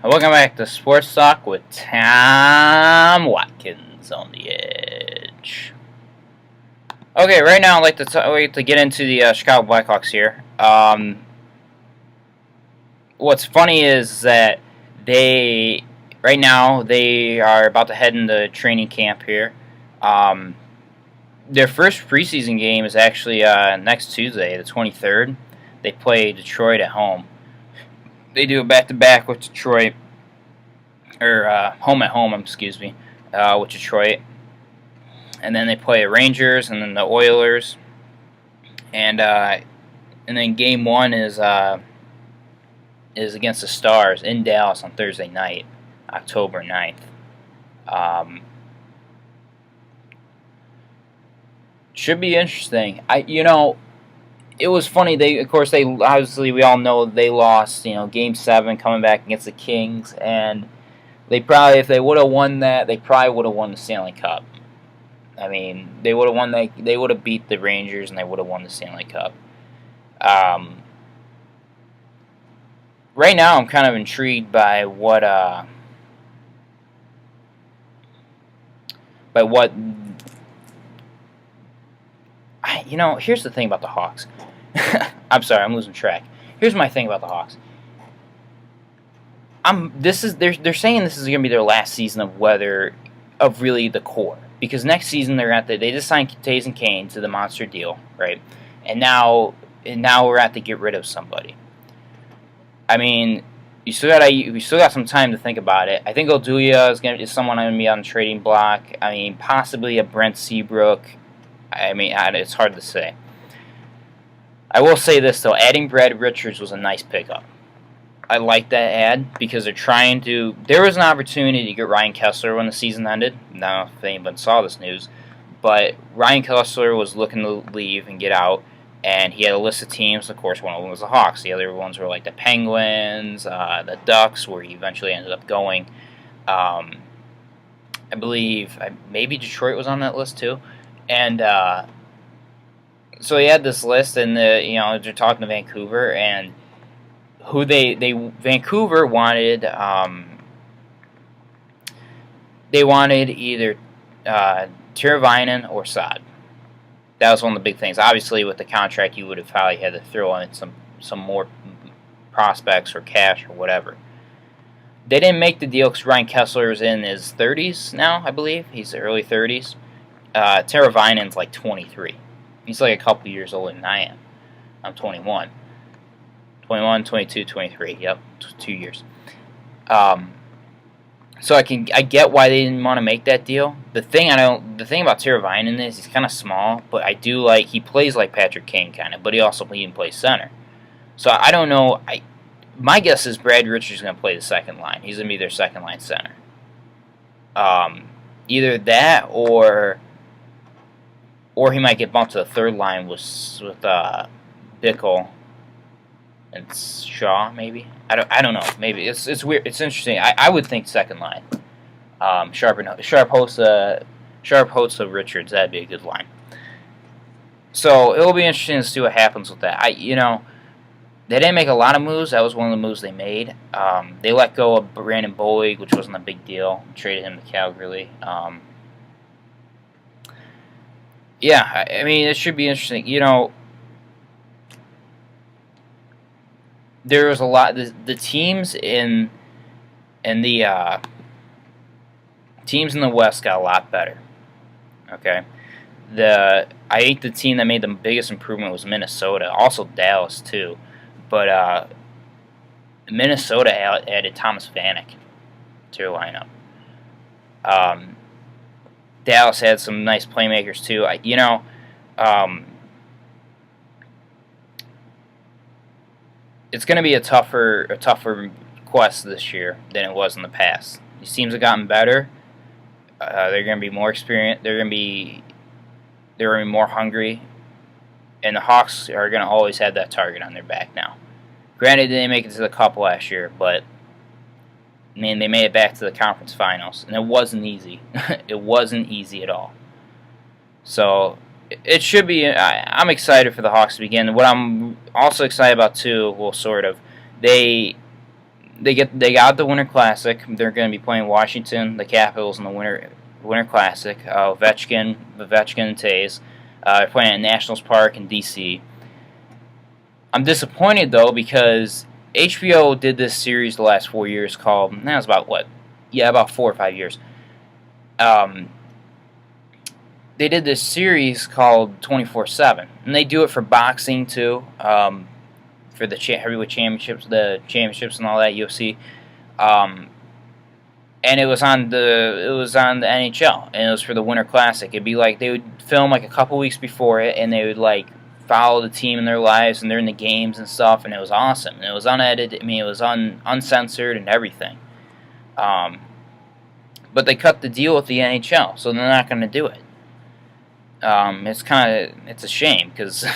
Welcome back to Sports Talk with Tom Watkins on the edge. Okay, right now I'd like to get into the Chicago Blackhawks here. What's funny is that right now, they are about to head into training camp here. Um, their first preseason game is actually next Tuesday, the 23rd. They play Detroit at home. They do a back-to-back with Detroit, or home at home, excuse me, with Detroit, and then they play the Rangers and then the Oilers, and then game one is against the Stars in Dallas on Thursday night, October 9th. Should be interesting. It was funny. They obviously, we all know they lost. Game 7 coming back against the Kings, and they probably, if they would have won that, they probably would have won the Stanley Cup. I mean, they would have won. They would have beat the Rangers, and they would have won the Stanley Cup. Right now, I'm kind of intrigued by what here's the thing about the Hawks. I'm sorry, I'm losing track. Here's my thing about the Hawks. They're saying this is going to be their last season of really the core, because next season they just signed Tays and Kane to the monster deal, right? And now we're at to get rid of somebody. I mean, we still got some time to think about it. I think Oduya is someone I'm going to be on the trading block. I mean, possibly a Brent Seabrook. I mean, it's hard to say. I will say this, though. Adding Brad Richards was a nice pickup. I like that ad because they're trying to... There was an opportunity to get Ryan Kessler when the season ended. I don't know if anyone saw this news. But Ryan Kessler was looking to leave and get out. And he had a list of teams. Of course, one of them was the Hawks. The other ones were like the Penguins, the Ducks, where he eventually ended up going. I believe maybe Detroit was on that list too. And so he had this list, and they're talking to Vancouver, and who Vancouver wanted. They wanted either Teravainen or Saad. That was one of the big things. Obviously, with the contract, you would have probably had to throw in some more prospects or cash or whatever. They didn't make the deal because Ryan Kessler is in his 30s now, I believe. He's early 30s. Teravainen's like 23. He's like a couple years older than I am. I'm 21. 21, 22, 23. Yep, 2 years. So I get why they didn't want to make that deal. The thing about Teravainen is he's kind of small, but I do like he plays like Patrick Kane kind of, but he also even plays center. So I don't know. My guess is Brad Richards is going to play the second line. He's going to be their second line center. Either that or he might get bumped to the third line with Bickle and Shaw, maybe. I don't know. Maybe it's weird. It's interesting. I would think second line. Sharp Hossa Richards. That'd be a good line. So it'll be interesting to see what happens with that. They didn't make a lot of moves. That was one of the moves they made. They let go of Brandon Boyd, which wasn't a big deal. Traded him to Calgary. Yeah, I mean, it should be interesting. There was a lot. The teams in the West got a lot better. Okay, I think the team that made the biggest improvement was Minnesota. Also Dallas too, but Minnesota added Thomas Vanek to their lineup. Dallas had some nice playmakers too. It's going to be a tougher quest this year than it was in the past. These teams have gotten better. They're going to be more experienced. They're going to be more hungry, and the Hawks are going to always have that target on their back now. Granted, they didn't make it to the Cup last year, but they made it back to the conference finals, and it wasn't easy. It wasn't easy at all. So it should be. I'm excited for the Hawks to begin. What I'm also excited about too, well, sort of, they they got the Winter Classic. They're going to be playing Washington, the Capitals, in the Winter Classic. Ovechkin, and Tays. They're playing at Nationals Park in D.C. I'm disappointed though because HBO did this series the last 4 years called. That was about what? Yeah, about 4 or 5 years. They did this series called 24/7, and they do it for boxing too. For the heavyweight championships, and all that UFC, and it was on the NHL, and it was for the Winter Classic. It'd be like they would film like a couple weeks before it, and they would like follow the team in their lives, and they're in the games and stuff, and it was awesome. And it was unedited. I mean, it was uncensored and everything. But they cut the deal with the NHL, so they're not going to do it. It's a shame because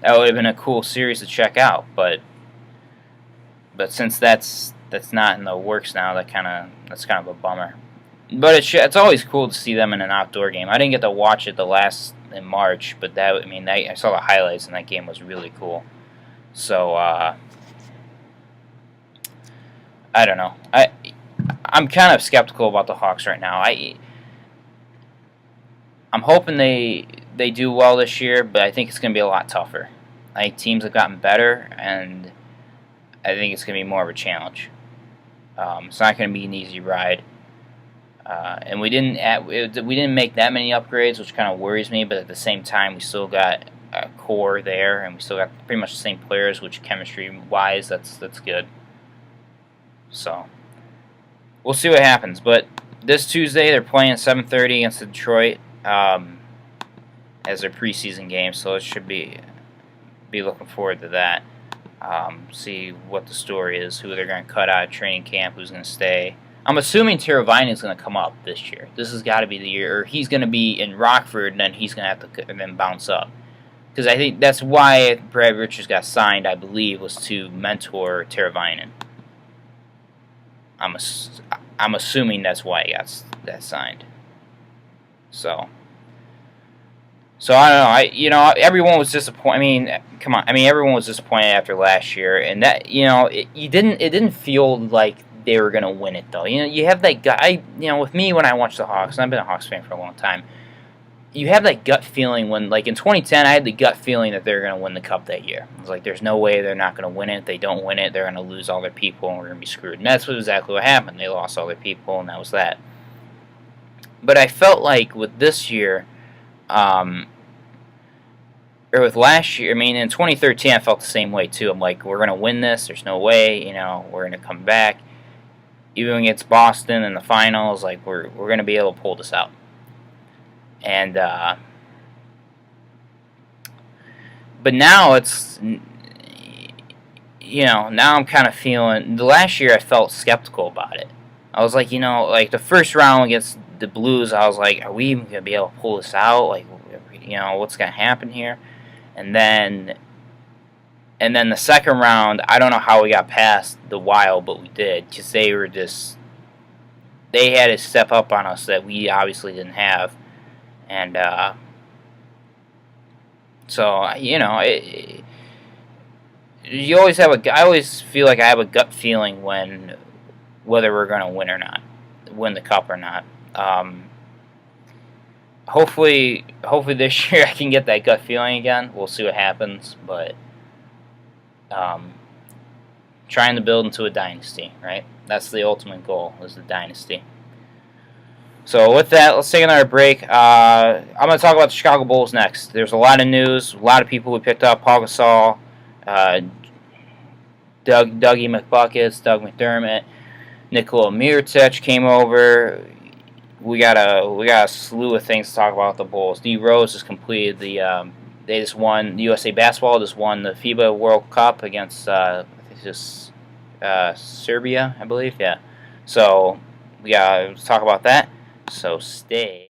that would have been a cool series to check out, but since that's not in the works now, that's kind of a bummer. But it's always cool to see them in an outdoor game. I didn't get to watch it in March, but I saw the highlights, and that game was really cool. So I don't know. I'm kind of skeptical about the Hawks right now. I'm hoping they do well this year, but I think it's going to be a lot tougher. I think teams have gotten better, and I think it's going to be more of a challenge. It's not going to be an easy ride, and we didn't make that many upgrades, which kind of worries me. But at the same time, we still got a core there, and we still got pretty much the same players, which chemistry-wise, that's good. So we'll see what happens. But this Tuesday, they're playing at 7:30 against Detroit. As their preseason game, so it should be looking forward to that. See what the story is, who they're going to cut out of training camp, who's going to stay. I'm assuming Teravainen is going to come up this year. This has got to be the year, or he's going to be in Rockford, and then he's going to have to then bounce up. Because I think that's why Brad Richards got signed, I believe, was to mentor Teravainen. I'm assuming that's why he got that signed. So I don't know. Everyone was disappointed. I mean, come on. I mean, everyone was disappointed after last year, and that it didn't feel like they were gonna win it though. You have that guy. With me when I watch the Hawks, and I've been a Hawks fan for a long time. You have that gut feeling when, like in 2010, I had the gut feeling that they're gonna win the cup that year. It was like, there's no way they're not gonna win it. If they don't win it, they're gonna lose all their people, and we're gonna be screwed. And that's exactly what happened. They lost all their people, and that was that. But I felt like with this year. Or with last year, I mean, in 2013, I felt the same way too. I'm like, we're going to win this. There's no way, we're going to come back. Even against Boston in the finals, like, we're going to be able to pull this out. And, but now it's, now I'm kind of feeling, the last year I felt skeptical about it. I was like, like the first round against the Blues, I was like, are we even going to be able to pull this out? Like, what's going to happen here? And then the second round, I don't know how we got past the Wild, but we did, because they had to step up on us that we obviously didn't have. And, so, you always have I always feel like I have a gut feeling whether we're going to win the cup or not. Hopefully this year I can get that gut feeling again. We'll see what happens, but trying to build into a dynasty, right? That's the ultimate goal, is the dynasty. So with that, let's take another break. I'm going to talk about the Chicago Bulls next. There's a lot of news, a lot of people we picked up. Paul Gasol, Dougie McBuckets, Doug McDermott, Nikola Mirotic came over. We got a slew of things to talk about with the Bulls. D Rose has completed they just won, the USA Basketball just won the FIBA World Cup against Serbia, I believe. Yeah. So we got to talk about that. So stay.